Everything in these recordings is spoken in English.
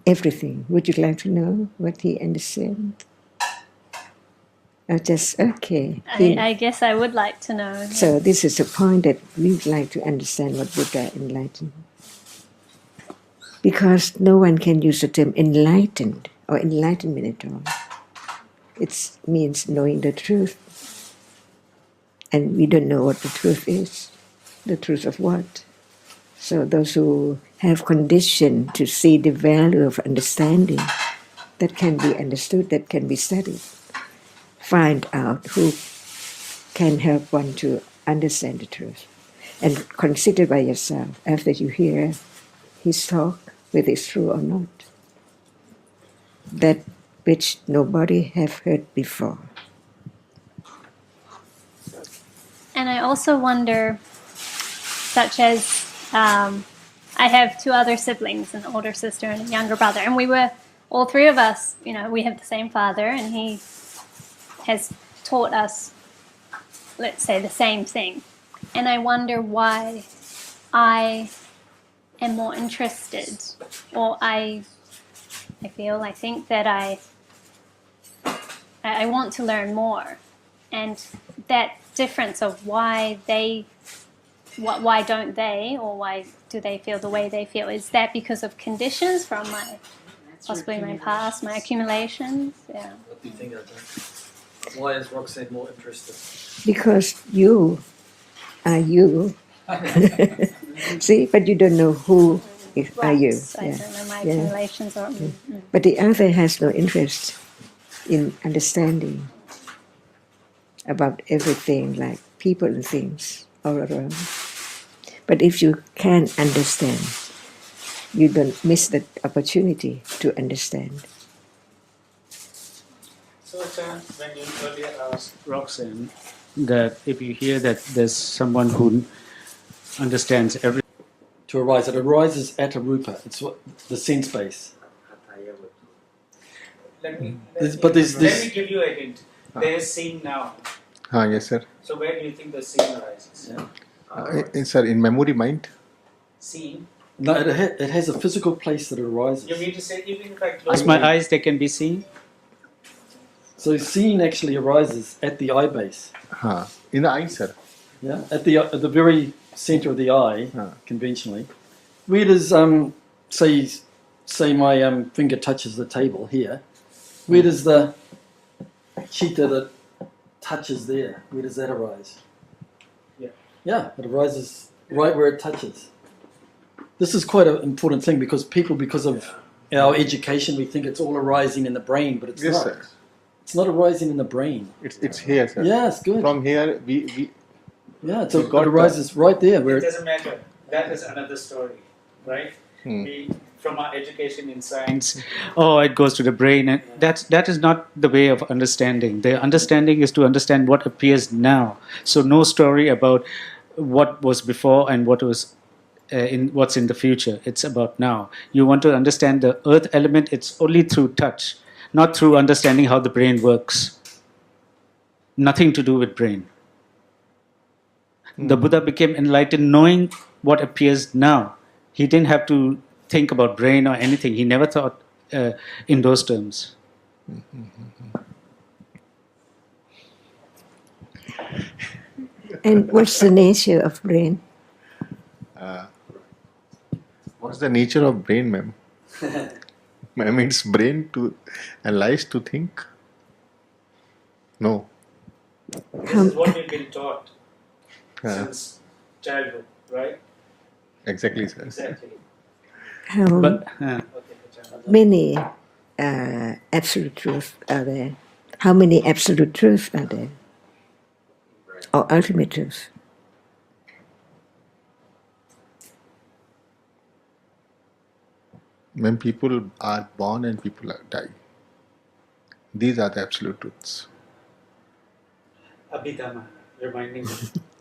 everything. Would you like to know what he understands? Or just, okay. I guess I would like to know. So this is the point that we'd like to understand what Buddha enlightened. Because no one can use the term enlightened or enlightenment at all. It means knowing the truth. And we don't know what the truth is. The truth of what? So those who have condition to see the value of understanding that can be understood, that can be studied, find out who can help one to understand the truth. And consider by yourself, after you hear his talk, whether it's true or not. That which nobody have heard before. And I also wonder, such as I have 2 other siblings, an older sister and a younger brother, and we were, all 3 of us, we have the same father, and he has taught us, let's say, the same thing. And I wonder why I am more interested, or I think that I want to learn more. And that difference of why don't they, or why do they feel the way they feel, is that because of conditions from possibly my past, my accumulations? Yeah. What do you think of that? Why is Roxanne more interested? Because you are you. See, but you don't know who are you. I don't know my accumulations. Or, But the other has no interest in understanding about everything, like people and things all around. But if you can understand, you don't miss the opportunity to understand. So, when you earlier asked Roxanne that if you hear that there's someone who understands everything, To arise, it arises at a rupa. It's what the sense base. let me give you a hint. There is seeing now. Yes, sir. So where do you think the seeing arises? Sir, in memory mind. Seeing? No, it has a physical place that it arises. You mean to say even if I close my eyes, they can be seen? So seeing actually arises at the eye base. In the eye, sir. Yeah, at the very center of the eye, conventionally. Where does say my finger touches the table here? Where does the chitta that touches there? Where does that arise? Yeah, it arises right where it touches. This is quite an important thing because of our education, we think it's all arising in the brain, but it's not. Sir. It's not arising in the brain. It's here, sir. Yes, good. From here, we it arises right there. Where it doesn't matter. That is another story, right? From our education in science, it goes to the brain, and that is not the way of understanding. The understanding is to understand what appears now. So no story about what was before and what was what's in the future. It's about now. You want to understand the earth element, it's only through touch, not through understanding how the brain works. Nothing to do with brain. The Buddha became enlightened knowing what appears now. He didn't have to think about brain or anything. He never thought in those terms. And what's the nature of brain? What's the nature of brain, ma'am? Ma'am, it's brain to analyze, to think. No. this is what we've been taught since childhood, right? Exactly, sir. Exactly. How many absolute truths are there? How many absolute truths are there? Or ultimate truths? When people are born and people die. These are the absolute truths. Abhidhamma, reminding me.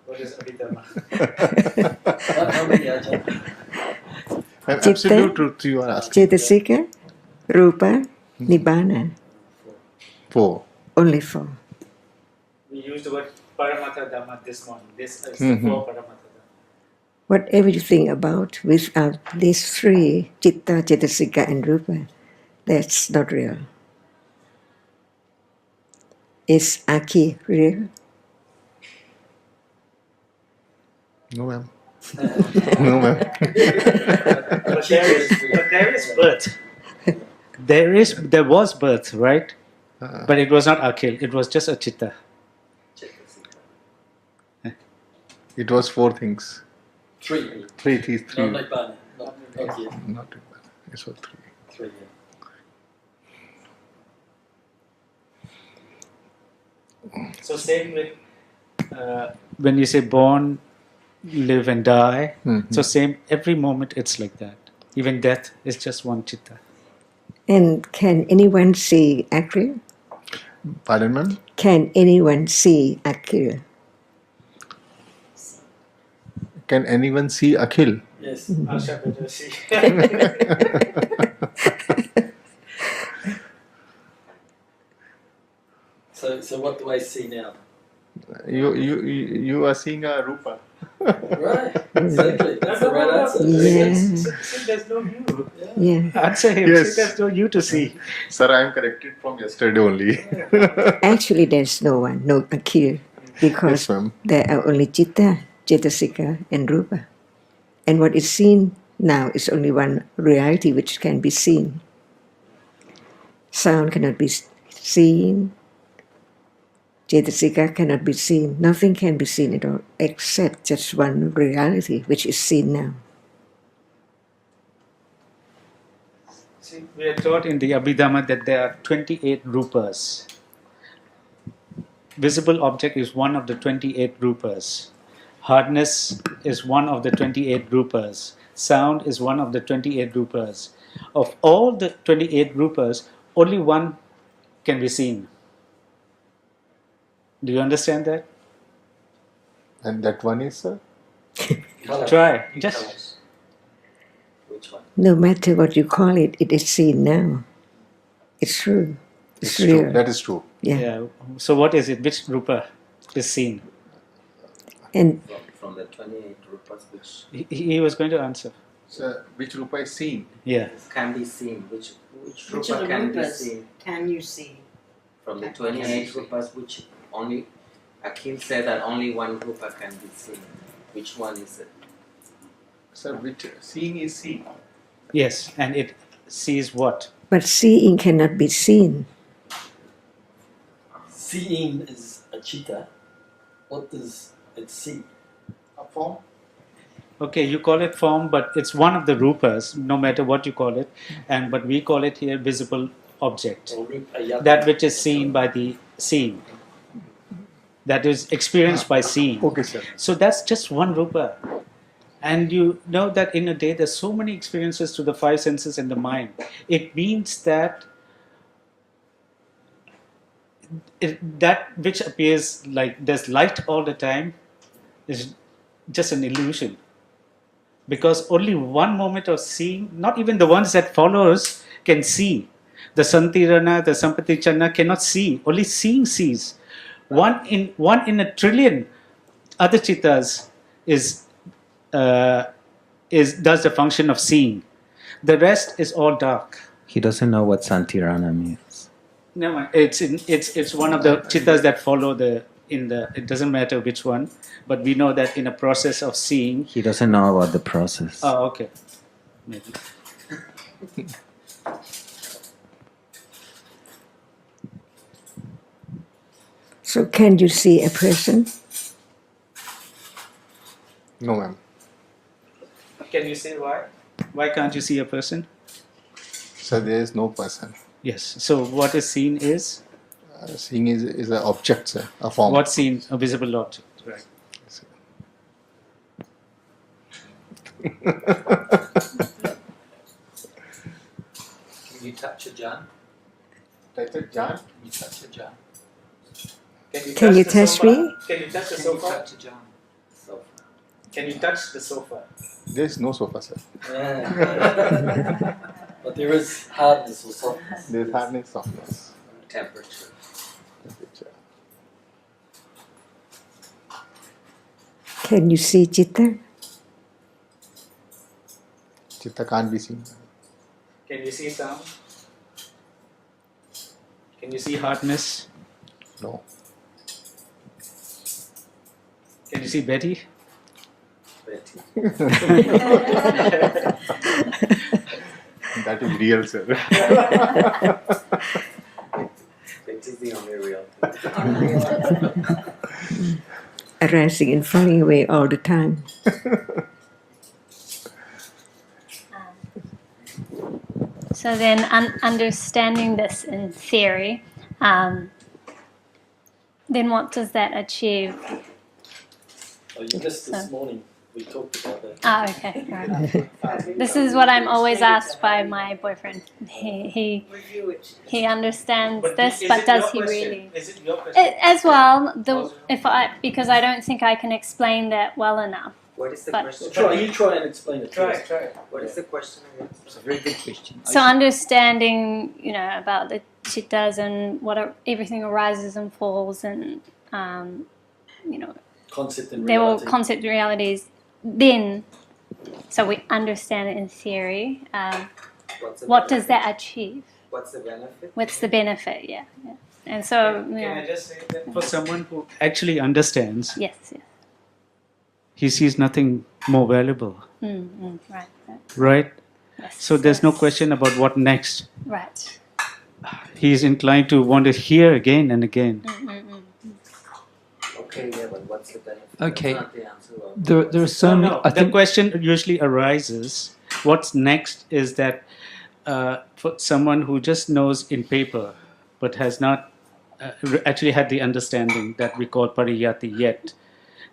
What is Abhidhamma? Absolute truth you are asking. Cetasika, Rupa, Nibbana. 4. Only 4. We used the word Paramatha Dhamma this morning. This is the 4 Paramatha Dhamma. whatever you think about without these three, Chitta, Cetasika, and Rupa, that's not real. Is Aki real? No, ma'am. No, ma'am. But there is birth. There was birth, right? But it was not Akhil. It was just a chitta. It was four things. Three. Three. No, not Nibbana. Not yet. Not it was three. Three, yeah. So same with when you say born, live and die. So same every moment it's like that. Even death is just one chitta. And can anyone see Akhil? Pardon, ma'am? Can anyone see Akhil? Can anyone see Akhil? Yes. Asha better see. So what do I see now? You are seeing a Rupa. Right. Exactly. That's the right answer. Yeah. See, there's no you. Yeah. Answer him. Yes. See, there's no you to see. Sir, I am corrected from yesterday only. Actually, there's no one, no Akhil, because Yes, ma'am. there are only Chitta, Cetasika, and Rupa. And what is seen now is only one reality which can be seen. Sound cannot be seen. Cetasika cannot be seen. Nothing can be seen at all except just one reality which is seen now. See, we are taught in the Abhidhamma that there are 28 rupas. Visible object is one of the 28 rupas. Hardness is one of the 28 rupas. Sound is one of the 28 rupas. Of all the 28 rupas, only one can be seen. Do you understand that? And that one is, sir? Colour. Try. Just Which one? No matter what you call it, it is seen now. It's true. It's true. real. That is true. Yeah. yeah. So what is it? Which rupa is seen? And From the 28 rupas which He was going to answer. Sir, which Rupa is seen? Yeah. can be seen, which Which rupa of the can be rupas seen can you see? from the Can you 28 see? rupas which only Akhil said that only one rupa can be seen. Which one is it? Sir, which seeing is seen. Yes. And it sees what? but seeing cannot be seen. Seeing is a chitta. What does it see? A form? Okay, you call it form, but it's one of the rupas, no matter what you call it. But we call it here visible object. Or rupa yata? That which is seen by the seeing. That is experienced by seeing. Okay, sir. So that's just one rupa. And you know that in a day there's so many experiences to the five senses and the mind. It means that that which appears like there's light all the time is just an illusion. Because only one moment of seeing, not even the ones that follows can see. The Santirana, the Sampatichana cannot see. Only seeing sees. One in a trillion other chittas does the function of seeing. The rest is all dark. He doesn't know what Santirana means. No, it's one of the chittas that follow it doesn't matter which one, but we know that in a process of seeing. He doesn't know about the process. Oh, okay. Maybe. So can you see a person? No, ma'am. Can you say why? Why can't you see a person? Sir, there is no person. Yes. So what is seen is Seeing is an object, sir. A form. what's seen, a visible object. Right. Can you touch a jar? Touch a jar? You touch a jar. Can you touch me? Can you touch the Can you sofa? touch a jar? Sofa. Can you touch the sofa? There is no sofa, sir. Yeah. But there is hardness or softness. There is hardness, softness. Temperature. Temperature. Can you see Chitta? Chitta can't be seen. Can you see sound? Can you see hardness? No. Can you see Betty? That is real, sir. It is the only real thing. Arising and falling away all the time. So then, understanding this in theory, then what does that achieve? Oh, you missed this morning. We talked about that. Ah, okay. Right. This is what I'm always asked by my boyfriend. He understands this, but does he really? Is it your question? As well, because I don't think I can explain that well enough. What is the But- question? You try and explain it. Try first. it. What is the question again? It's a very good question. So understanding, about the chittas and everything arises and falls, and Concept and they're all reality. concept realities. Then, so we understand it in theory. What's the What does benefit? that achieve? What's the benefit? What's the benefit? Yeah. And so, Can I just say that for someone who actually understands, yes. he sees nothing more valuable, Right. right? Yes, So there's no yes. question about what next. Right. He's inclined to want to hear again and again. Okay, yeah, but what's the benefit? Okay. That's not the answer. There are so many. I the think question usually arises, what's next is that for someone who just knows in paper but has not actually had the understanding that we call pariyati yet.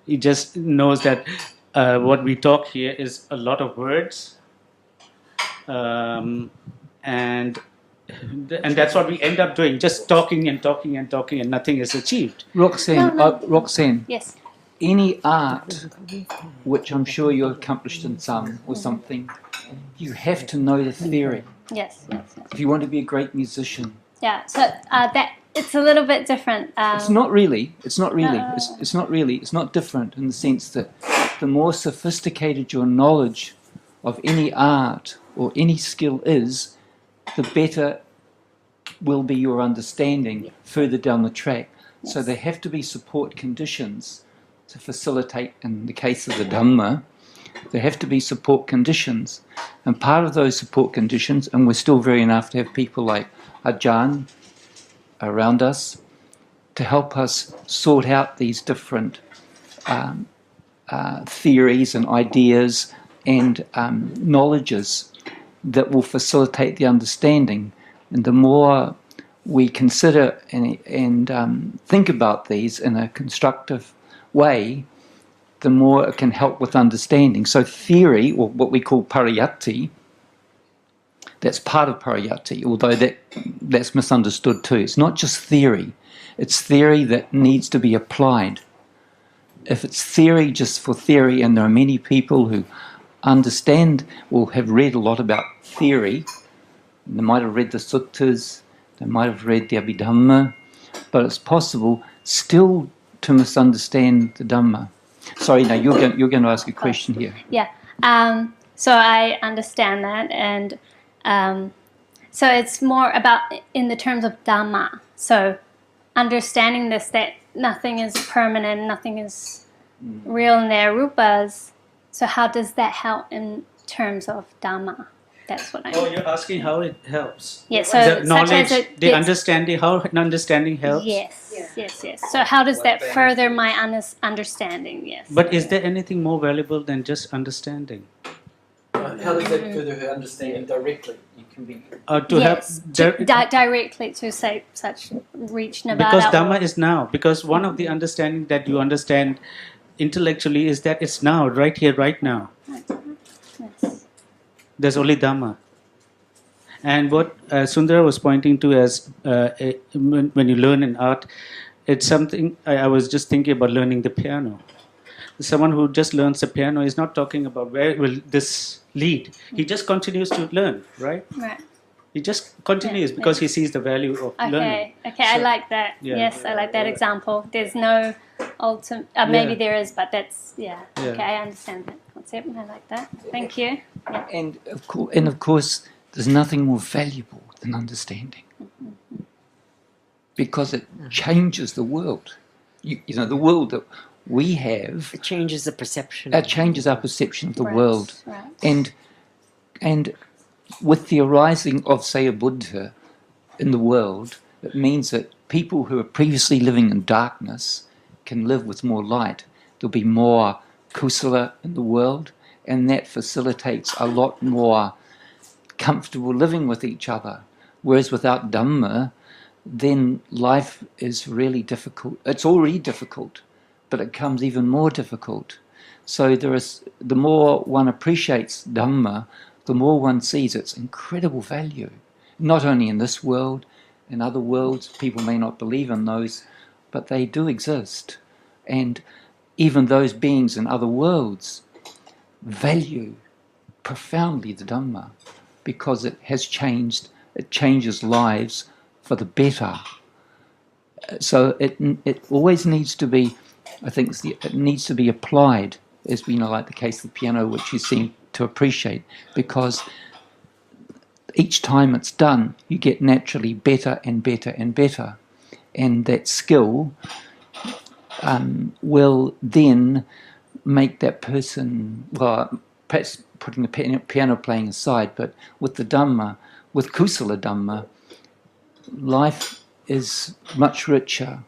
He just knows that what we talk here is a lot of words, and that's what we end up doing, just talking and talking and talking, and nothing is achieved. Roxanne, No. Roxanne, Yes. any art, which I'm sure you've accomplished in some or something, you have to know the theory. Yes. If you want to be a great musician, Yeah. So that it's a little bit different. it's not really. It's not really. No. It's not really. It's not different in the sense that the more sophisticated your knowledge of any art or any skill is, the better will be your understanding further down the track. So there have to be support conditions to facilitate, in the case of the Dhamma, there have to be support conditions. And part of those support conditions, and we're still very enough to have people like Ajahn around us to help us sort out these different theories and ideas and knowledges that will facilitate the understanding. And the more we consider and think about these in a constructive way, the more it can help with understanding. So theory, or what we call pariyatti, that's part of pariyatti, although that's misunderstood too. It's not just theory. It's theory that needs to be applied. If it's theory just for theory, and there are many people who understand or have read a lot about theory, they might have read the suttas, they might have read the Abhidhamma, but it's possible still to misunderstand the Dhamma. Sorry, now you're going to ask a question here. Yeah. So I understand that, and so it's more about in the terms of Dhamma. So understanding this, that nothing is permanent, nothing is real in their rupas. So how does that help in terms of Dhamma? That's what I mean. Oh, you're asking how it helps. Yeah, so The such knowledge, as it the gets- understanding, how understanding helps. Yes. So how does that further my understanding? Yes. But is there anything more valuable than just understanding? How does that further her understanding directly? You can be. To yes, help directly to say such reach Nirvana. because or- Dhamma is now. Because one of the understanding that you understand intellectually is that it's now, right here, right now. Yes. There's only Dhamma. And what Sundara was pointing to as when you learn an art, it's something I was just thinking about learning the piano. Someone who just learns the piano is not talking about where will this lead. He just continues to learn, right? Right. He just continues Yeah, because yeah. he sees the value of learning. Okay, I So- like that. Yeah. Yes, I like that example. There's no ultimate. Maybe Yeah. there is, but that's Yeah. Okay, I understand that concept. I like that. Thank you. And of course, there's nothing more valuable than understanding, because it changes the world. You know, the world that we have, It changes the perception. it changes our perception of the Right, world. right. And with the arising of, say, a Buddha in the world, it means that people who are previously living in darkness can live with more light. There'll be more kusala in the world, and that facilitates a lot more comfortable living with each other. Whereas without Dhamma, then life is really difficult. It's already difficult, but it becomes even more difficult. So the more one appreciates Dhamma, the more one sees its incredible value, not only in this world, in other worlds. People may not believe in those, but they do exist. And even those beings in other worlds value profoundly the Dhamma, because it changes lives for the better. So it always needs to be, I think it needs to be applied, as we know, like the case of the piano, which you seem to appreciate, because each time it's done, you get naturally better and better and better. And that skill will then make that person, well, perhaps putting the piano playing aside, but with the Dhamma, with Kusala Dhamma, life is much richer,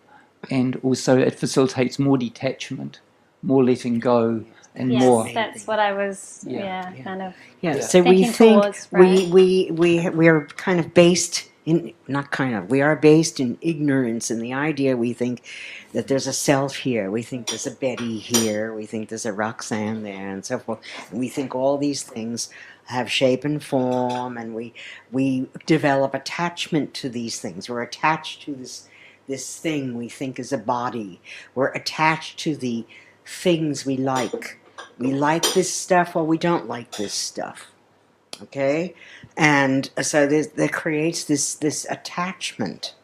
and also it facilitates more detachment, more letting go, and Yes, more. that's what I was, kind of. Yeah. Yeah. So we Thinking think towards, right. we are kind of based in, not kind of, we are based in ignorance, and the idea we think that there's a self here, we think there's a Betty here, we think there's a Roxanne there, and so forth. And we think all these things have shape and form, and we develop attachment to these things. We're attached to this thing we think is a body. We're attached to the things we like. We like this stuff or we don't like this stuff. Okay? And so there creates this attachment.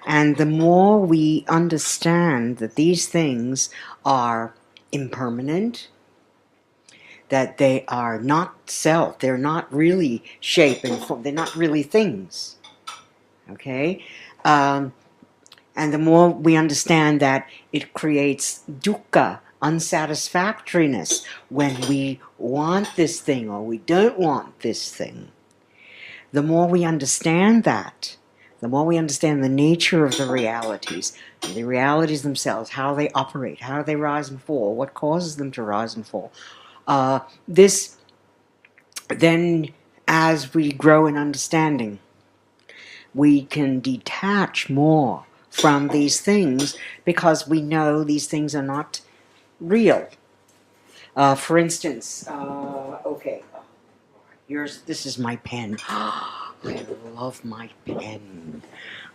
And the more we understand that these things are impermanent, that they are not self, they're not really shape and form, they're not really things. Okay? And the more we understand that it creates dukkha, unsatisfactoriness, when we want this thing or we don't want this thing. The more we understand that, the more we understand the nature of the realities themselves, how they operate, how they rise and fall, what causes them to rise and fall. This, then, as we grow in understanding, we can detach more from these things, because we know these things are not real. For instance, okay, this is my pen. I love my pen.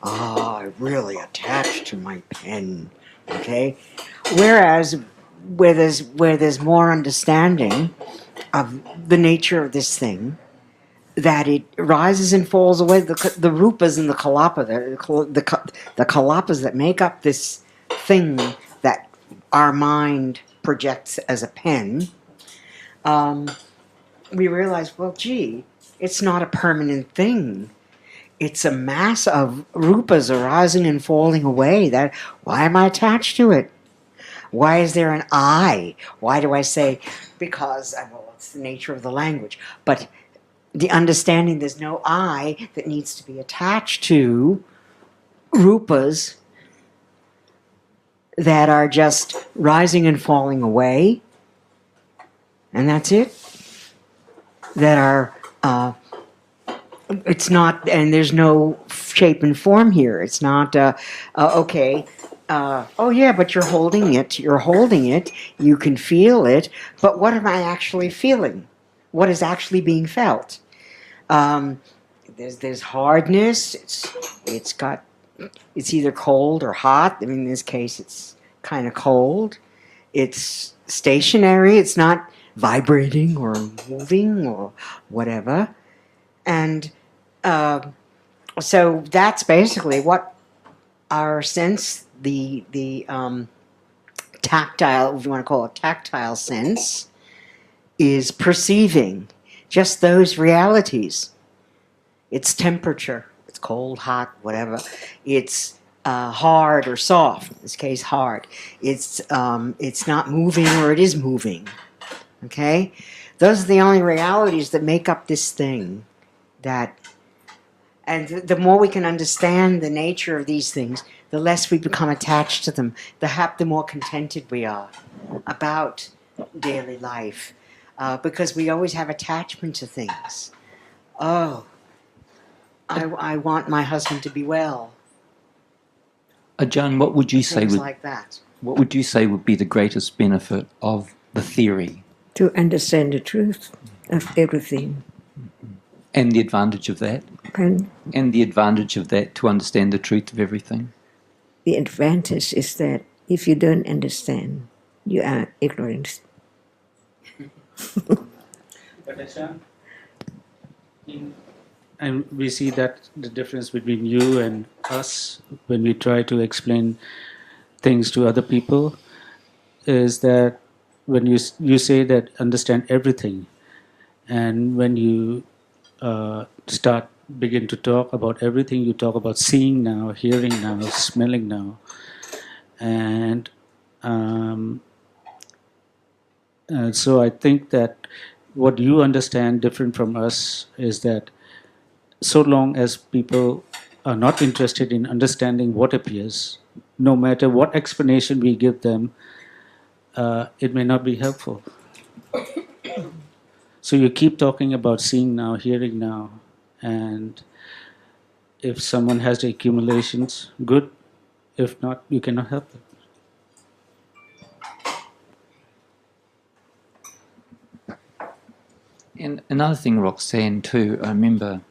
I really attach to my pen. Okay, whereas where there's more understanding of the nature of this thing, that it rises and falls away. The rupas and the kalapa, the kalapas that make up this thing that our mind projects as a pen, we realize, well, gee, it's not a permanent thing. It's a mass of rupas arising and falling away. Why am I attached to it? Why is there an I? Why do I say? Because, well, it's the nature of the language. But the understanding there's no I that needs to be attached to rupas that are just rising and falling away, and that's it. That are, it's not, and there's no shape and form here. It's not, okay, oh yeah, but you're holding it, you can feel it, but what am I actually feeling? What is actually being felt? There's hardness, it's either cold or hot. I mean, in this case, it's kind of cold. It's stationary, it's not vibrating or moving or whatever. And so that's basically what our sense, the tactile, if you want to call it tactile sense, is perceiving. just those realities. It's temperature, it's cold, hot, whatever. It's hard or soft, in this case hard. It's not moving or it is moving. Okay? Those are the only realities that make up this thing. And the more we can understand the nature of these things, the less we become attached to them, the more contented we are about daily life. Because we always have attachment to things. Oh, I want my husband to be well. John, what would you say Things like that. what would you say would be the greatest benefit of the theory To understand the truth of everything. and the advantage of that? And And the advantage of that to understand the truth of everything? the advantage is that if you don't understand, you are ignorant. And we see that the difference between you and us when we try to explain things to other people is that when you say that understand everything, and when you begin to talk about everything, you talk about seeing now, hearing now, smelling now, and so I think that what you understand different from us is that so long as people are not interested in understanding what appears, no matter what explanation we give them, it may not be helpful. So you keep talking about seeing now, hearing now, and if someone has the accumulations, good. If not, you cannot help it. And another thing, Roxanne, too, I remember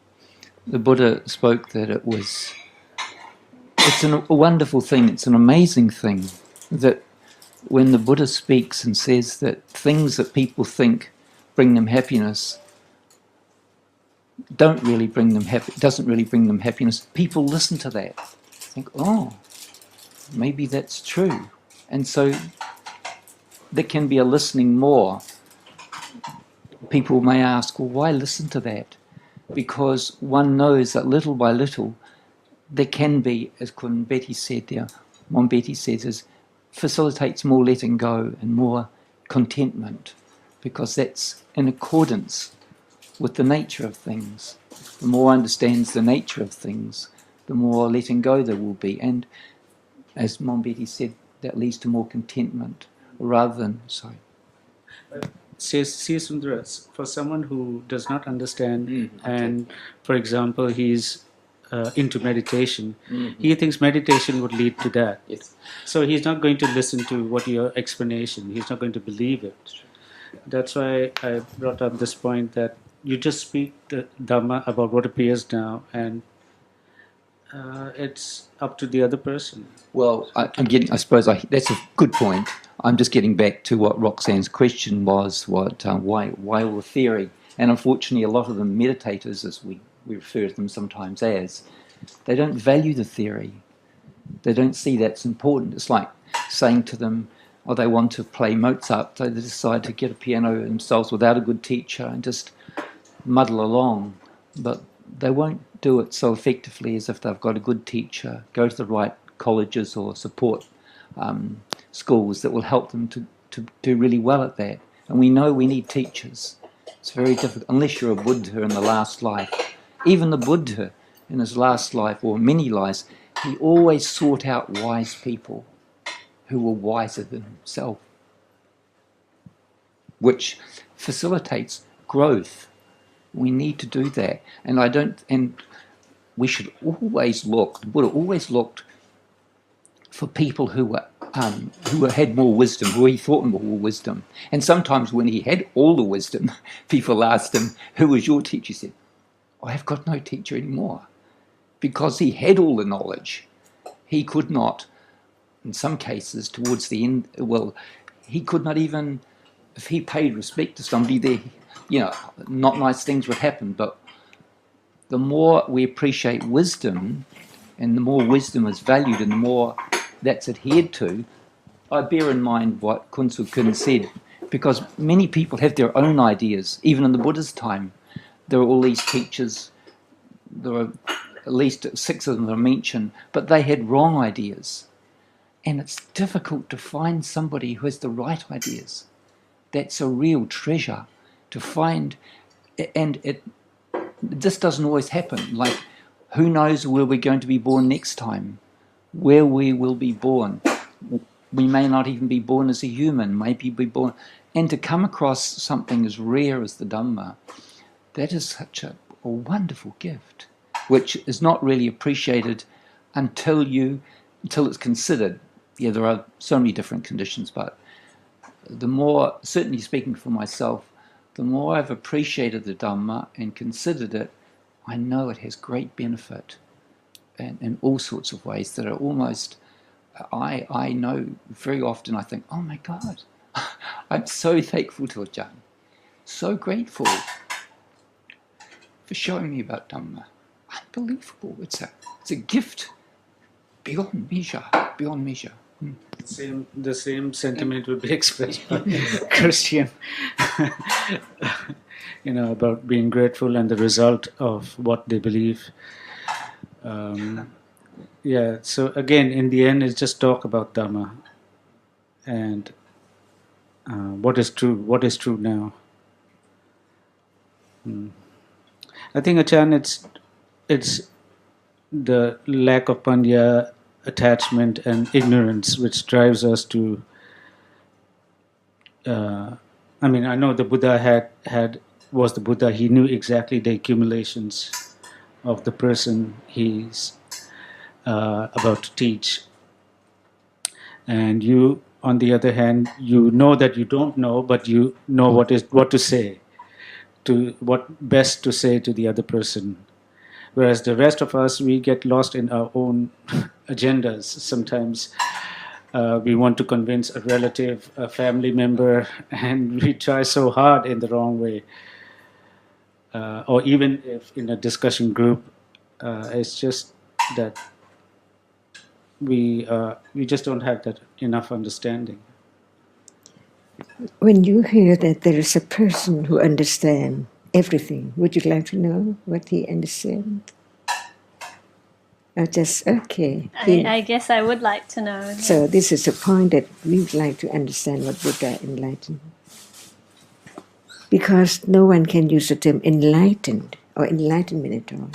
the Buddha spoke that it's a wonderful thing, it's an amazing thing that when the Buddha speaks and says that things that people think bring them happiness doesn't really bring them happiness, people listen to that, think, oh, maybe that's true. And so there can be a listening more. People may ask, well, why listen to that? Because one knows that little by little there can be, as Kun Betty said there, Mom Betty says, is facilitates more letting go and more contentment, because that's in accordance with the nature of things. The more one understands the nature of things, the more letting go there will be. And as Mom Betty said, that leads to more contentment rather than, sorry. Says Sundara, for someone who does not understand, and for example, he's into meditation, he thinks meditation would lead to that. Yes. So he's not going to listen to what your explanation, he's not going to believe it. That's why I brought up this point that you just speak the Dhamma about what appears now, and it's up to the other person. Well, I suppose that's a good point. I'm just getting back to what Roxanne's question was, why all the theory? And unfortunately, a lot of the meditators, as we refer to them sometimes as, they don't value the theory. They don't see that's important. It's like saying to them, oh, they want to play Mozart, so they decide to get a piano themselves without a good teacher and just muddle along. But they won't do it so effectively as if they've got a good teacher, go to the right colleges or support schools that will help them to do really well at that. And we know we need teachers. It's very difficult, unless you're a Buddha in the last life. Even the Buddha in his last life, or many lives, he always sought out wise people who were wiser than himself, which facilitates growth. We need to do that. And we should always look, the Buddha always looked for people who had more wisdom, who he thought more wisdom. And sometimes when he had all the wisdom, people asked him, who was your teacher? He said, I have got no teacher anymore. Because he had all the knowledge. He could not, in some cases, towards the end, he could not even, if he paid respect to somebody, not nice things would happen. But the more we appreciate wisdom, and the more wisdom is valued, and the more that's adhered to, I bear in mind what Kun Su Kun said, because many people have their own ideas. Even in the Buddha's time, there are all these teachers. There are at least 6 of them that are mentioned, but they had wrong ideas. And it's difficult to find somebody who has the right ideas. That's a real treasure to find. And this doesn't always happen. Like, who knows where we're going to be born next time? Where we will be born. We may not even be born as a human, maybe be born. And to come across something as rare as the Dhamma, that is such a wonderful gift, which is not really appreciated until it's considered. Yeah, there are so many different conditions, but the more, certainly speaking for myself, the more I've appreciated the Dhamma and considered it, I know it has great benefit in all sorts of ways that are almost, I know very often I think, oh my God, I'm so thankful to Ajahn, so grateful for showing me about Dhamma. Unbelievable. It's a gift beyond measure, beyond measure. The same sentiment would be expressed by Christian, about being grateful and the result of what they believe. So again, in the end, it's just talk about Dhamma and what is true now. I think, Achan, it's the lack of panya, attachment and ignorance which drives us to I know the Buddha was the Buddha. He knew exactly the accumulations of the person he's about to teach, and you, on the other hand, you know that you don't know, but you know what to say, what best to say to the other person. Whereas the rest of us, we get lost in our own agendas. Sometimes we want to convince a relative, a family member, and we try so hard in the wrong way. Or even if in a discussion group, it's just that we just don't have that enough understanding. When you hear that there is a person who understands everything, would you like to know what he understands? Or just, okay. I guess I would like to know. Yeah. So this is the point that we would like to understand what Buddha enlightened. Because no one can use the term enlightened or enlightenment at all.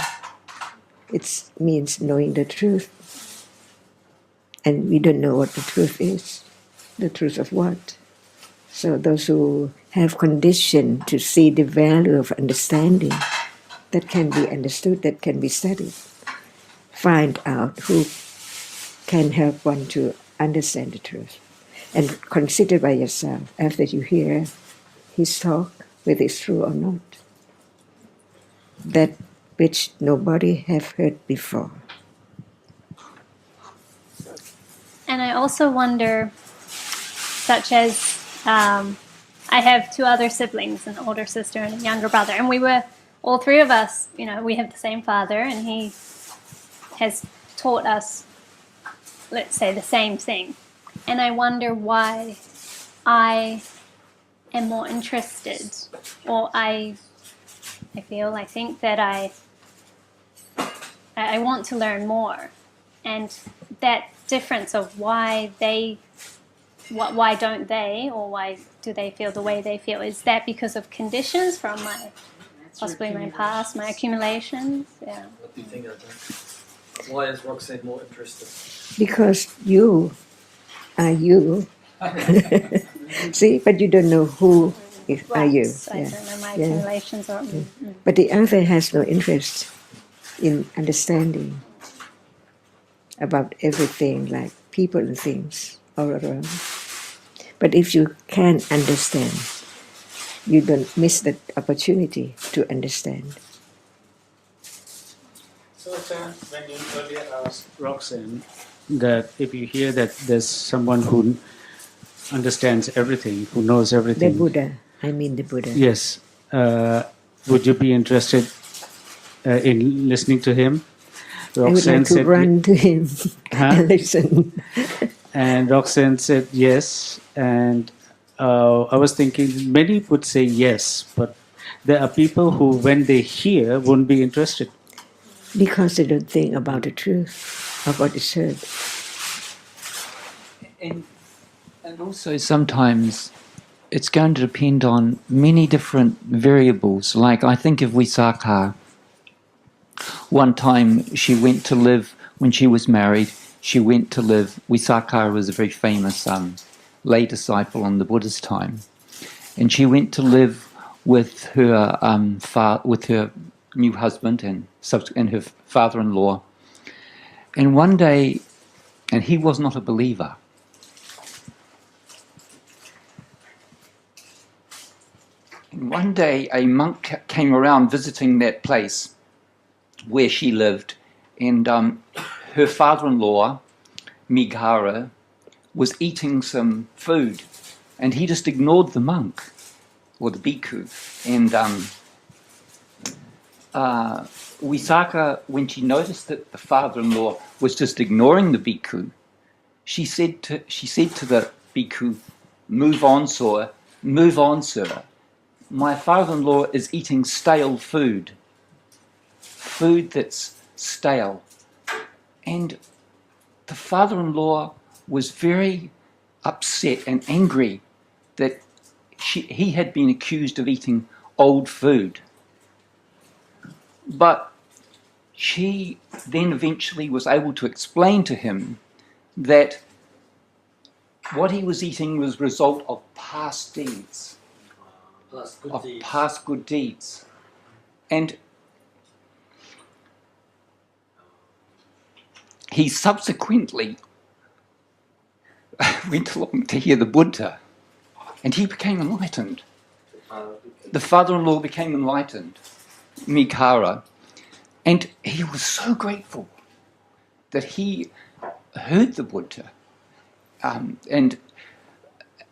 It means knowing the truth. And we don't know what the truth is. The truth of what? So those who have condition to see the value of understanding that can be understood, that can be studied, find out who can help one to understand the truth. And consider by yourself, after you hear his talk, whether it's true or not. That which nobody have heard before. And I also wonder, such as I have 2 other siblings, an older sister and a younger brother, and we were, all 3 of us, we have the same father, and he has taught us, let's say, the same thing. And I wonder why I am more interested, or I think that I want to learn more. And that difference of why don't they, or why do they feel the way they feel, is that because of conditions from possibly my past, my accumulations? Yeah. What do you think of that? Why is Roxanne more interested? Because you are you. See, but you don't know who are you. I don't know my accumulations. Or, But the other has no interest in understanding about everything, like people and things all around. But if you can understand, you don't miss the opportunity to understand. So, when you earlier asked Roxanne that if you hear that there's someone who understands everything, who knows everything. The Buddha. I mean the Buddha. Yes. Would you be interested in listening to him? Roxanne I would like to run to him and listen. And Roxanne said yes. And I was thinking many would say yes, but there are people who, when they hear, won't be interested. Because they don't think about the truth of what is heard. And also sometimes it's going to depend on many different variables. Like I think of Visakha. One time she went to live, when she was married, she went to live, Visakha was a very famous lay disciple in the Buddha's time. And she went to live with her with her new husband and her father-in-law. And one day, and he was not a believer, and one day a monk came around visiting that place where she lived, and her father-in-law, Mighara, was eating some food, and he just ignored the monk, or the bhikkhu. And Visakha, when she noticed that the father-in-law was just ignoring the bhikkhu, she said to the bhikkhu, "Move on, sir. Move on, sir. My father-in-law is eating stale food. Food that's stale." And the father-in-law was very upset and angry that he had been accused of eating old food. But she then eventually was able to explain to him that what he was eating was a result of past deeds, past good deeds. And he subsequently went along to hear the Buddha, and he became enlightened. The father-in-law became enlightened, Mighara, and he was so grateful that he heard the Buddha, and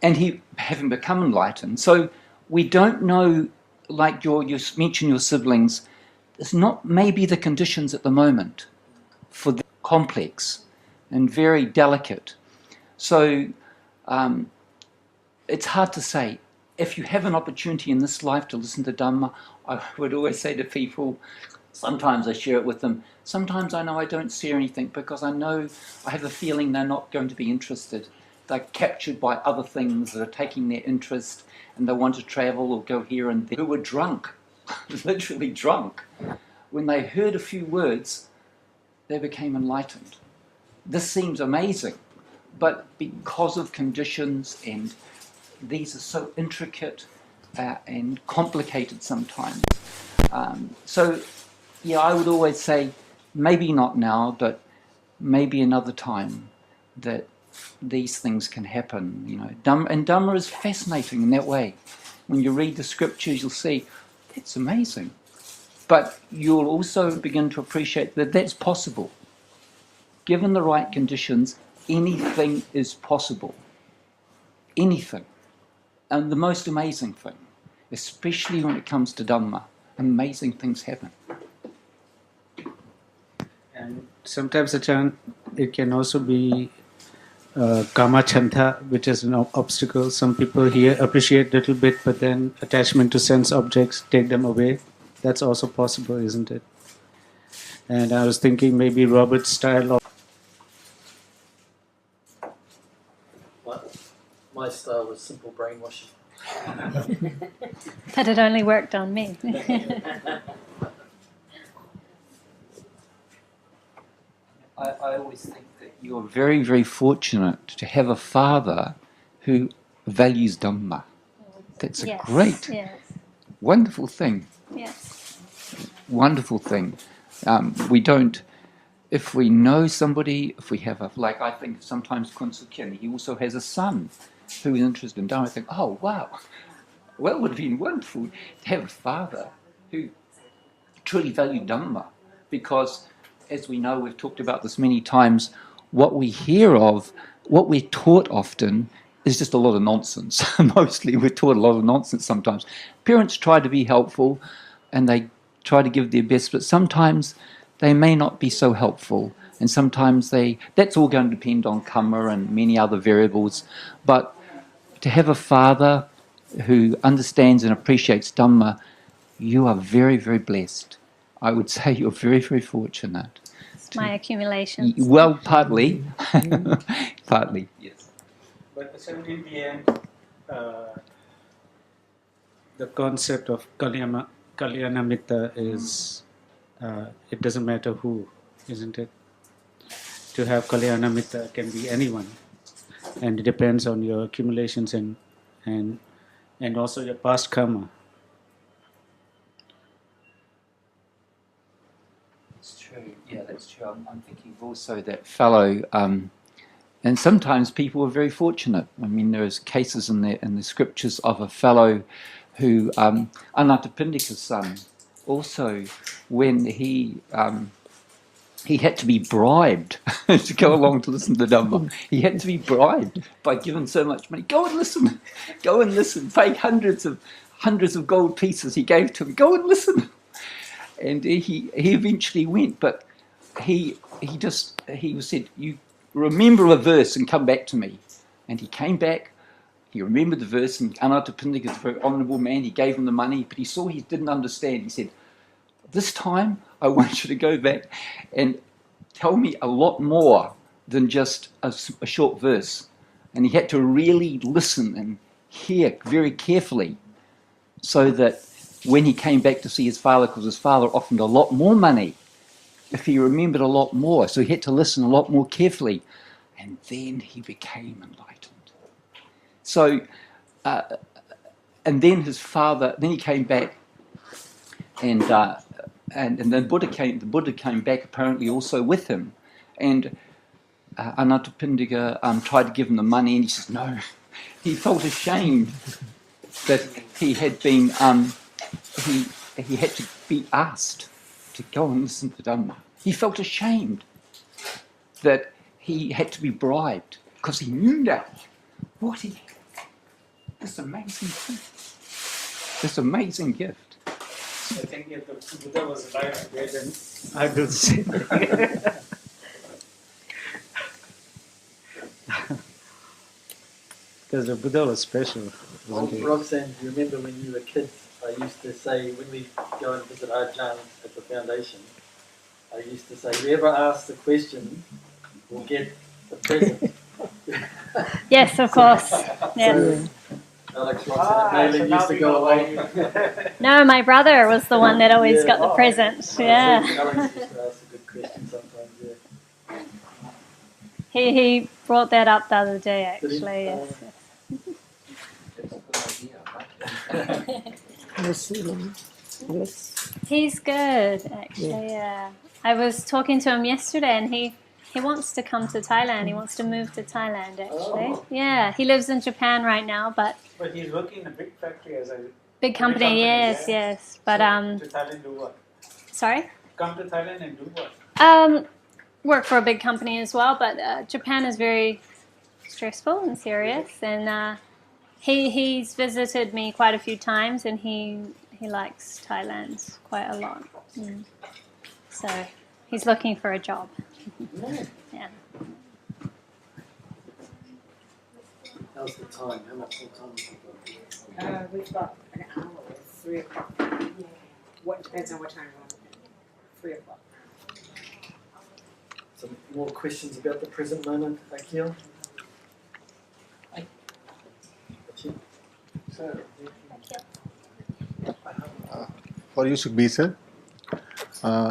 he having become enlightened. So we don't know, like you mentioned your siblings, it's not maybe the conditions at the moment for the complex and very delicate. So it's hard to say. If you have an opportunity in this life to listen to Dhamma, I would always say to people, sometimes I share it with them, sometimes I know I don't share anything because I know I have a feeling they're not going to be interested. They're captured by other things that are taking their interest, and they want to travel or go here and there. Who were drunk, literally drunk. When they heard a few words, they became enlightened. This seems amazing, but because of conditions, and these are so intricate and complicated sometimes. So, yeah, I would always say, maybe not now, but maybe another time that these things can happen. You know, and Dhamma is fascinating in that way. When you read the scriptures, you'll see that's amazing, but you'll also begin to appreciate that that's possible. Given the right conditions, anything is possible. Anything. And the most amazing thing, especially when it comes to Dhamma, amazing things happen. And sometimes, Achan, it can also be kama chanta, which is an obstacle. Some people here appreciate a little bit, but then attachment to sense objects take them away. That's also possible, isn't it? And I was thinking maybe Robert's style of... My style was simple brainwashing. But it only worked on me. I always think that you're very, very fortunate to have a father who values Dhamma. That's a great, wonderful thing. Yes. Wonderful thing. We don't, if we know somebody, if we have a, like I think sometimes Kunsukini, he also has a son who is interested in Dhamma. I think, oh wow, well, it would have been wonderful to have a father who truly valued Dhamma, because as we know, we've talked about this many times, what we hear of, what we're taught often is just a lot of nonsense. Mostly we're taught a lot of nonsense sometimes. Parents try to be helpful and they try to give their best, but sometimes they may not be so helpful, and sometimes that's all going to depend on karma and many other variables. But to have a father who understands and appreciates Dhamma, you are very, very blessed. I would say you're very, very fortunate. It's my accumulations. Well, partly. Partly, yes. But in the end, the concept of Kalyanamitta is, it doesn't matter who, isn't it? To have Kalyanamitta can be anyone. And it depends on your accumulations and also your past karma. That's true. Yeah, that's true. I'm thinking of also that fellow, and sometimes people are very fortunate. I mean, there's cases in the scriptures of a fellow who, Anathapindika's son, also when he had to be bribed to go along to listen to Dhamma. He had to be bribed by given so much money. Go and listen. Go and listen. Pay hundreds of gold pieces he gave to him. Go and listen. And he eventually went, but he said, you remember a verse and come back to me. And he came back. He remembered the verse, and Anathapindika is a very honourable man. He gave him the money, but he saw he didn't understand. He said, this time I want you to go back and tell me a lot more than just a short verse. And he had to really listen and hear very carefully so that when he came back to see his father, because his father offered a lot more money, if he remembered a lot more, so he had to listen a lot more carefully, and then he became enlightened. So, and then his father, then he came back, and the Buddha came back apparently also with him, and Anathapindika tried to give him the money, and he says no. He felt ashamed that he had been he had to be asked to go and listen to Dhamma. He felt ashamed that he had to be bribed because he knew now this amazing thing, this amazing gift. I think if the Buddha was alive today, then I do the same thing. Because the Buddha was special, wasn't he? Roxanne, do you remember when you were kids, I used to say, when we go and visit Ajahn at the foundation, I used to say, whoever asks the question will get the present. Yes, of course. Yes. Alex, Roxanne, and Malin used to go along. No, my brother was the one that always got the present. Yeah. Alex used to ask a good question sometimes, yeah. He brought that up the other day, actually. Yes. He's good, actually. Yeah. I was talking to him yesterday, and he wants to come to Thailand. He wants to move to Thailand, actually. Oh. Yeah. He lives in Japan right now, but he's working in a big factory as a big company. Yes. But to Thailand do what? sorry. Come to Thailand and do what? Work for a big company as well, but Japan is very stressful and serious, and he's visited me quite a few times, and he likes Thailand quite a lot. So he's looking for a job. Yeah. How's the time? How much more time have we got? We've got an hour, 3 o'clock. What depends on what time we're on. 3 o'clock. Some more questions about the present moment, Akil? For you, Sukhbir sir,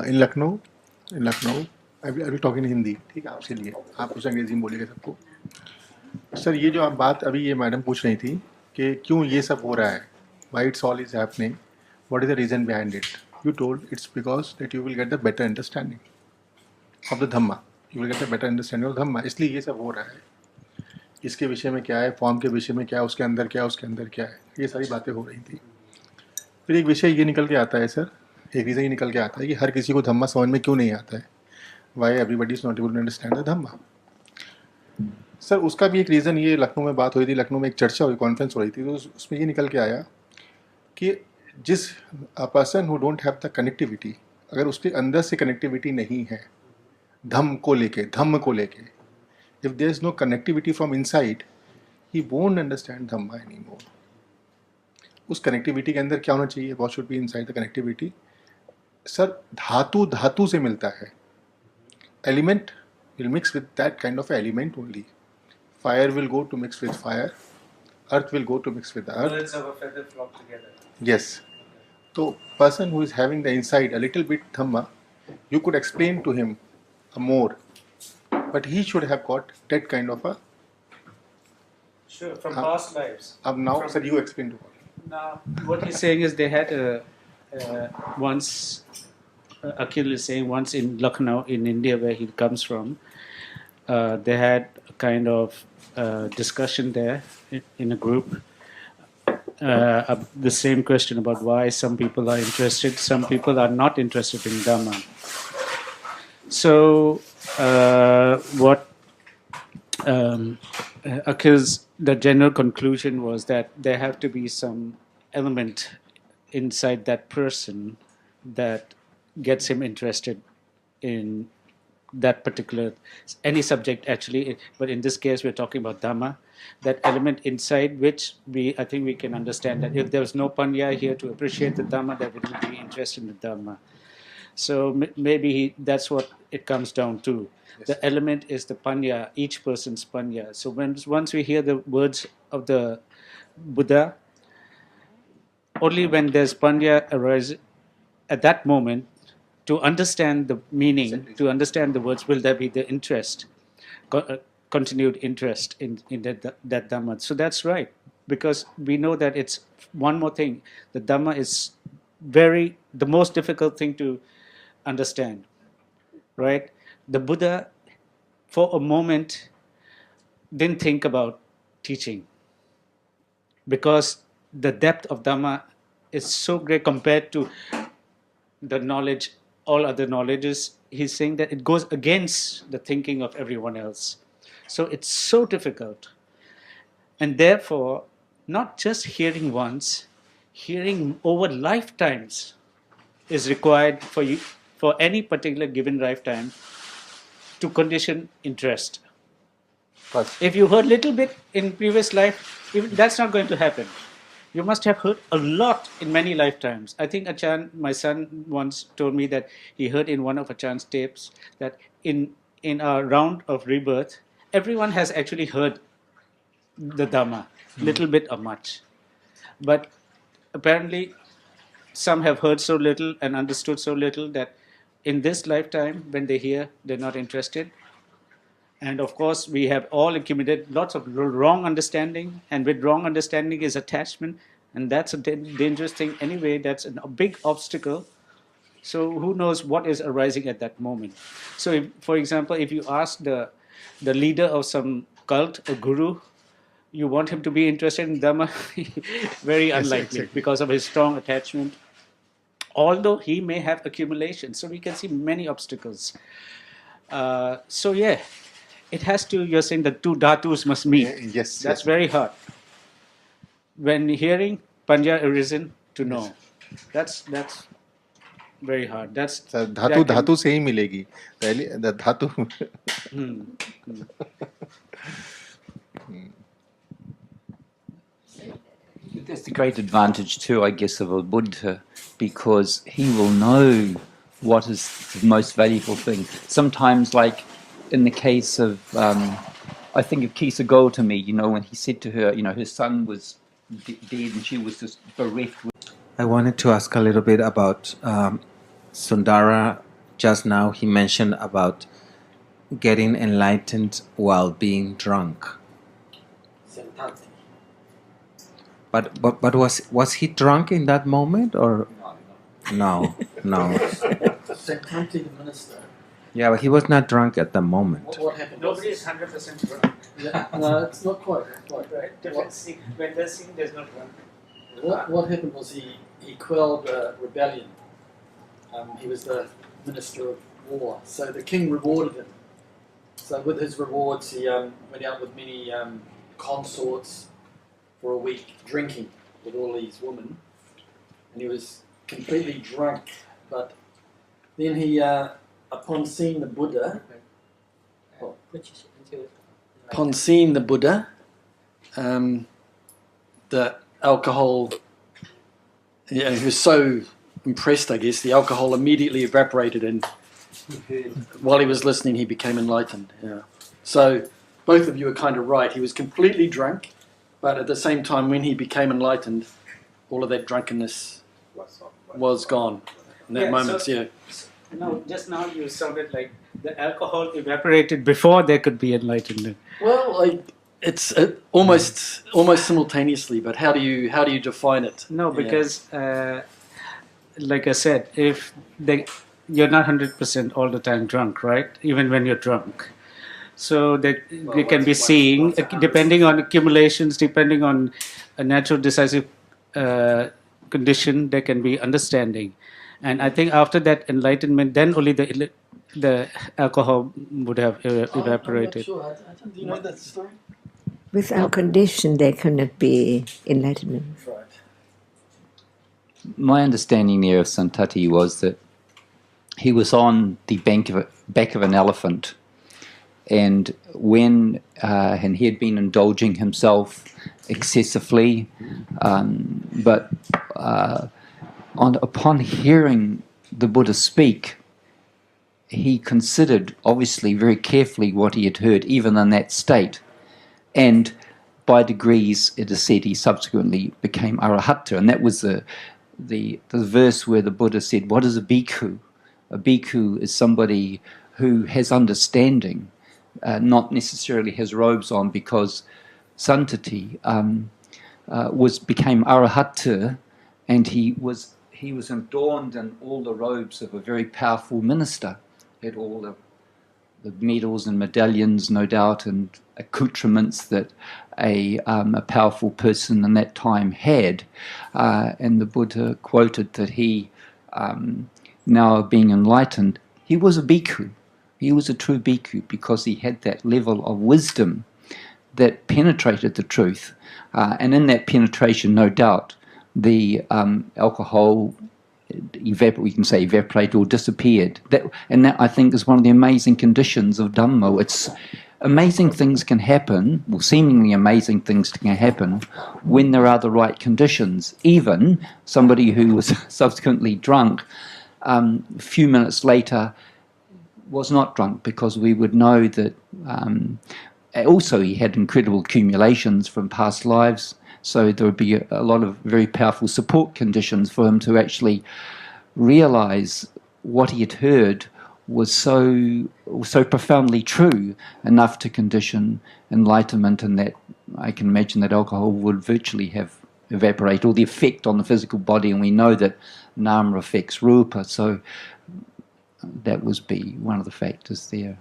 in Lucknow, I will be talking in Hindi. ठीक है आपसे लिए आप कुछ अंग्रेजी में बोलेंगे सबको. सर ये जो आप बात अभी ये मैडम पूछ रही थी कि क्यों ये सब हो रहा है, why it's all is happening, what is the reason behind it? You told it's because that you will get the better understanding of the Dhamma. You will get a better understanding of Dhamma. इसलिए ये सब हो रहा है. इसके विषय में क्या है, फॉर्म के विषय में क्या है, उसके अंदर क्या है, उसके अंदर क्या है, ये सारी बातें हो रही थी. फिर एक विषय ये निकल के आता है सर, एक रीज़न ये निकल के आता है कि हर किसी को धम्मा समझ में क्यों नहीं आता है. Why everybody is not able to understand the Dhamma. Sir उसका भी एक रीज़न ये लखनऊ में बात हुई थी, लखनऊ में एक चर्चा हुई, कॉन्फ्रेंस हो रही थी, तो उसमें ये निकल के आया कि जिस person who don't have the connectivity, अगर उसके अंदर से कनेक्टिविटी नहीं है धम्म को लेके, if there is no connectivity from inside, he won't understand Dhamma anymore. उस कनेक्टिविटी के अंदर क्या होना चाहिए? What should be inside the connectivity? Sir धातु धातु से मिलता है. Element will mix with that kind of element only. Fire will go to mix with fire. Earth will go to mix with the earth. Birds of a feather flock together. Yes. So person who is having the insight a little bit Dhamma, you could explain to him more, but he should have got that kind of a. Sure, from past lives. Now, sir, you explain to him. Now, what he's saying is they had once, Akhil is saying once in Lucknow, in India, where he comes from, they had a kind of discussion there in a group. The same question about why some people are interested, some people are not interested in Dhamma. So, what Akhil's the general conclusion was that there have to be some element inside that person that gets him interested in that particular any subject actually, but in this case we're talking about Dhamma. That element inside which I think we can understand that if there was no panya here to appreciate the Dhamma, there wouldn't be interest in the Dhamma. So maybe that's what it comes down to. Yes. The element is the panya, each person's panya. So once we hear the words of the Buddha, only when there's panya arises at that moment, to understand the meaning, to understand the words, will there be the interest, continued interest in that Dhamma. So that's right, because we know that it's one more thing. The Dhamma is the most difficult thing to understand, right? The Buddha, for a moment, didn't think about teaching, because the depth of Dhamma is so great compared to the knowledge, all other knowledges. He's saying that it goes against the thinking of everyone else. So it's so difficult. And therefore, not just hearing once, hearing over lifetimes is required for any particular given lifetime to condition interest. If you heard little bit in previous life, that's not going to happen. You must have heard a lot in many lifetimes. I think Achan, my son, once told me that he heard in one of Achan's tapes that in our round of rebirth, everyone has actually heard the Dhamma, little bit or much. But apparently, some have heard so little and understood so little that in this lifetime, when they hear, they're not interested. And of course, we have all accumulated lots of wrong understanding, and with wrong understanding is attachment, and that's a dangerous thing anyway. That's a big obstacle. So who knows what is arising at that moment? So, if, for example, if you ask the leader of some cult, a guru, you want him to be interested in Dhamma, very unlikely, exactly, because of his strong attachment. Although he may have accumulation, so we can see many obstacles. So yeah. It has to, you're saying the two dhatus must meet. Yes. That's very hard. When hearing, panya arisen to know. That's very hard. That's धातु से ही मिलेगी. The धातु. That's the great advantage too, I guess, of a Buddha, because he will know what is the most valuable thing. Sometimes, like in the case of, I think of Kisa Gautami, when he said to her, her son was dead and she was just bereft. I wanted to ask a little bit about Sundara. Just now he mentioned about getting enlightened while being drunk. But was he drunk in that moment or no? Sentanti, the minister. Yeah, but he was not drunk at the moment. What happened? Nobody is 100% drunk. Yeah, no, it's not quite right. When they're singing, there's no drunk. What happened was he quelled a rebellion. He was the minister of war, so the king rewarded him. So with his rewards, he went out with many consorts for a week, drinking with all these women, and he was completely drunk. But then he, upon seeing the Buddha, the alcohol. Yeah, he was so impressed. I guess the alcohol immediately evaporated, and while he was listening, he became enlightened. Yeah. So both of you are kind of right. He was completely drunk, but at the same time, when he became enlightened, all of that drunkenness was gone in that moment. Yeah. No, just now you sounded like the alcohol evaporated before there could be enlightenment. Well, it's almost simultaneously. But how do you define it? No, Yeah. because like I said, you're not 100% all the time drunk, right? Even when you're drunk. So they can be seeing, depending on accumulations, depending on a natural decisive condition, there can be understanding. And I think after that enlightenment, then only the alcohol would have evaporated. I'm not sure. Do you know that story? Without condition, there cannot be enlightenment. Right. My understanding there of Santati was that he was on the back of an elephant, and when and he had been indulging himself excessively, but upon hearing the Buddha speak, he considered obviously very carefully what he had heard, even in that state, and by degrees, it is said, he subsequently became arahata, and that was the verse where the Buddha said, "What is a bhikkhu?" A bhikkhu is somebody who has understanding, not necessarily has robes on, because Santati became arahata, and he was adorned in all the robes of a very powerful minister. He had all the medals and medallions, no doubt, and accoutrements that a powerful person in that time had. And the Buddha quoted that he, now being enlightened, he was a bhikkhu. He was a true bhikkhu because he had that level of wisdom that penetrated the truth. And in that penetration, no doubt, the alcohol we can say evaporated or disappeared. That I think is one of the amazing conditions of Dhammo. It's amazing things can happen, well, seemingly amazing things can happen when there are the right conditions. Even somebody who was subsequently drunk, a few minutes later was not drunk, because we would know that also he had incredible accumulations from past lives. So there would be a lot of very powerful support conditions for him to actually realize what he had heard was so profoundly true enough to condition enlightenment, and that I can imagine that alcohol would virtually have evaporated, or the effect on the physical body, and we know that nama affects rupa, so that would be one of the factors there.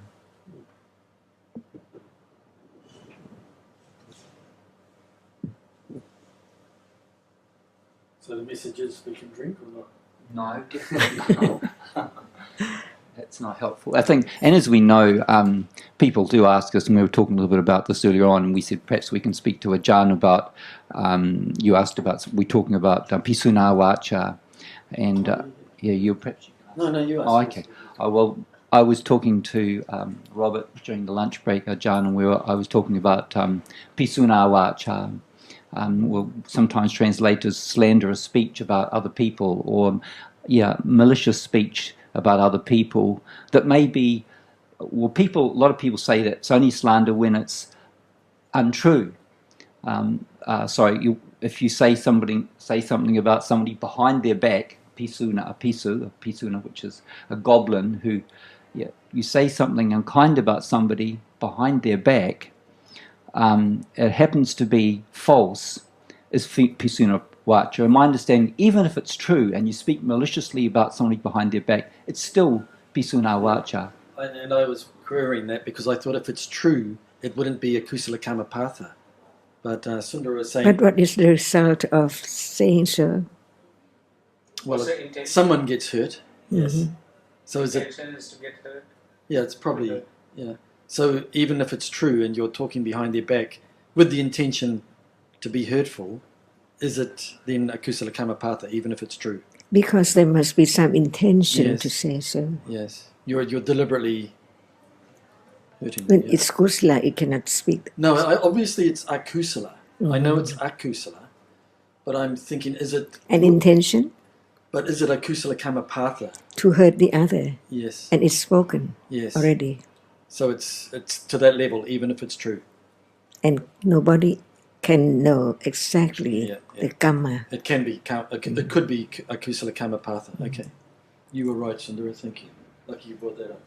So the message is we can drink or not? No, definitely not. That's not helpful. I think, and as we know, people do ask us, and we were talking a little bit about this earlier on, and we said perhaps we can speak to Ajahn about, you asked about, we're talking about Pisuna Vacha, and yeah, you perhaps... No, you asked. Oh, okay. Well, I was talking to Robert during the lunch break, Ajahn, and I was talking about Pisuna Vacha. Well, sometimes translated as slanderous speech about other people, or malicious speech about other people that may be, well, a lot of people say that it's only slander when it's untrue. If you say something about somebody behind their back, pisuna, which is a goblin who, you say something unkind about somebody behind their back, it happens to be false, is pisuna vacha. And my understanding, even if it's true and you speak maliciously about somebody behind their back, it's still pisuna vacha. And I was querying that because I thought if it's true, it wouldn't be a kusala kamapatha. But Sundara is saying... But what is the result of saying so? Well, someone gets hurt. Yes. Mm-hmm. So is it... Intention is to get hurt? Yeah, it's probably... Yeah. So even if it's true and you're talking behind their back with the intention to be hurtful, is it then a kusala kamapatha, even if it's true? Because there must be some intention Yes. to say so. Yes. You're deliberately hurting When them. it's kusala, it cannot speak. No, obviously it's akusala. I know it's akusala, but I'm thinking, is it An intention But is it akusala kamapatha? to hurt the other, Yes. and it's spoken Yes. already, So it's to that level, even if it's true. and nobody can know exactly Yeah, yeah. the karma. It can be. It could be akusala kamapatha. Okay. You were right, Sundara. Thank you. Lucky you brought that up.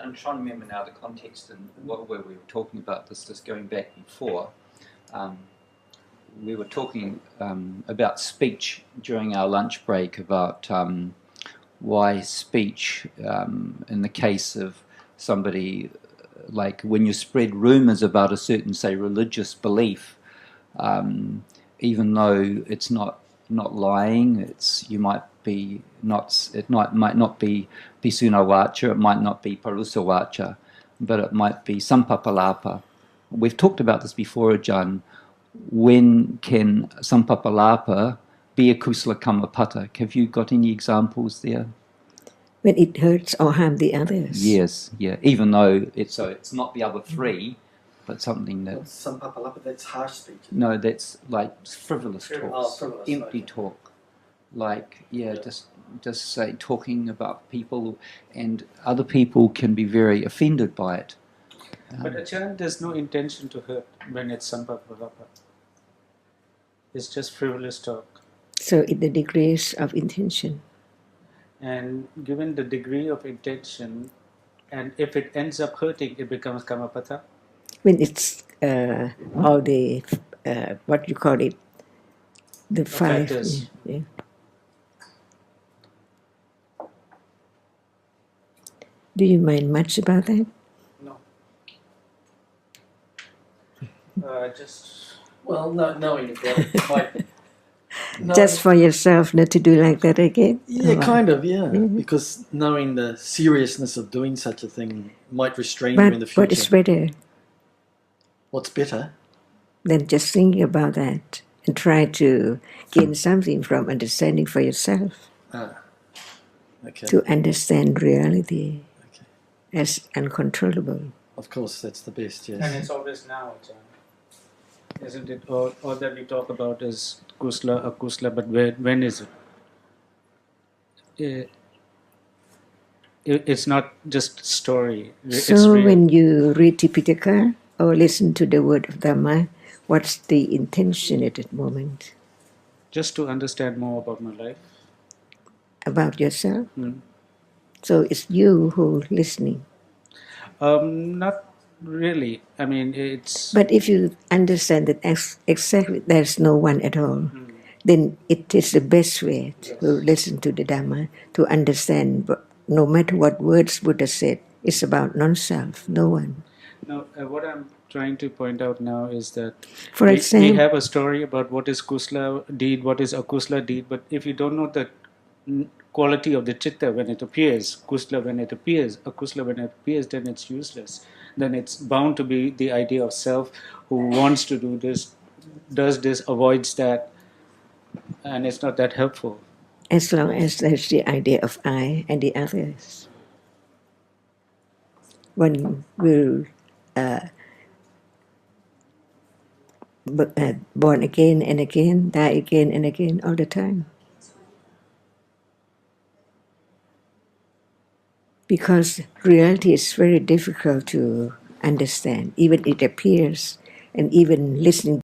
I'm trying to remember now the context and where we were talking about this, just going back before. We were talking about speech during our lunch break, about why speech, in the case of somebody, like when you spread rumours about a certain, say, religious belief, even though it's not lying, you might be not, it might not be pisuna wacha, it might not be parusa wacha, but it might be sampapalapa. We've talked about this before, Ajahn. When can sampapalapa be a kusala kamapata? Have you got any examples there? When it hurts or harms the others. Yes, yeah. Even though it's not the other three, but something that. Some papalapa, that's harsh speech. No, that's like frivolous talk, Frivolous, empty okay. talk. Like just say talking about people, and other people can be very offended by it. But Ajahn, there's no intention to hurt when it's sampapalapa. It's just frivolous talk. So in the degrees of intention. And given the degree of intention, and if it ends up hurting, it becomes kamapata. When it's all the, what you call it, the five. factors. Yeah. Do you mind much about that? No. Just. Well, knowing it, that might. Just for yourself not to do like that again? Yeah, Or- kind of, yeah. Mhm. Because knowing the seriousness of doing such a thing might restrain you in the But future. what is better What's better? than just thinking about that and try to gain something from understanding for yourself, Okay. to understand reality Okay. as uncontrollable? Of course, that's the best, yes. And it's always now, Ajahn. Isn't it? All that we talk about is kusla, akusla, but when is it? It's not just story. It's So real. when you read Tipitaka or listen to the word of Dhamma, what's the intention at that moment Just to understand more about my life. about yourself? Mm. So it's you who listening. Not really. I mean, it's. But if you understand that exactly there's no one at all, then it is the best way to listen to the Dhamma, to understand no matter what words Buddha said, it's about non-self, no one. No, what I'm trying to point out now is that For we example, have a story about what is kusla deed, what is akusla deed, but if you don't know the quality of the chitta when it appears, kusla when it appears, akusla when it appears, then it's useless. Then it's bound to be the idea of self who wants to do this, does this, avoids that, and it's not that helpful. as long as there's the idea of I and the others, one will born again and again, die again and again all the time. Because reality is very difficult to understand, even it appears, and even listening